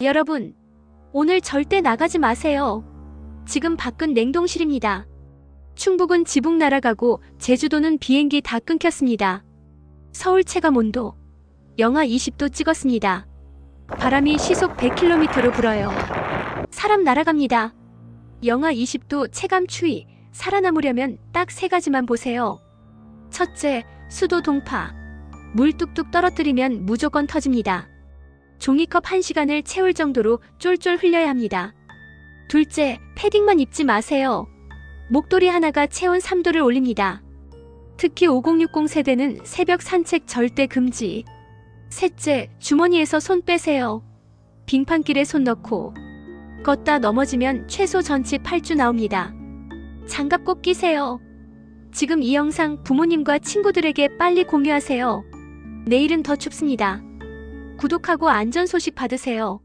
여러분, 오늘 절대 나가지 마세요. 지금 밖은 냉동실입니다. 충북은 지붕 날아가고 제주도는 비행기 다 끊겼습니다. 서울 체감 온도 영하 20도 찍었습니다. 바람이 시속 100km로 불어요. 사람 날아갑니다. 영하 20도 체감 추위. 살아남으려면 딱 세 가지만 보세요. 첫째, 수도 동파. 물 뚝뚝 떨어뜨리면 무조건 터집니다. 종이컵 1시간을 채울 정도로 쫄쫄 흘려야 합니다. 둘째, 패딩만 입지 마세요. 목도리 하나가 체온 3도를 올립니다. 특히 5060 세대는 새벽 산책 절대 금지. 셋째, 주머니에서 손 빼세요. 빙판길에 손 넣고 걷다 넘어지면 최소 전치 8주 나옵니다. 장갑 꼭 끼세요. 지금 이 영상 부모님과 친구들에게 빨리 공유하세요. 내일은 더 춥습니다. 구독하고 안전 소식 받으세요.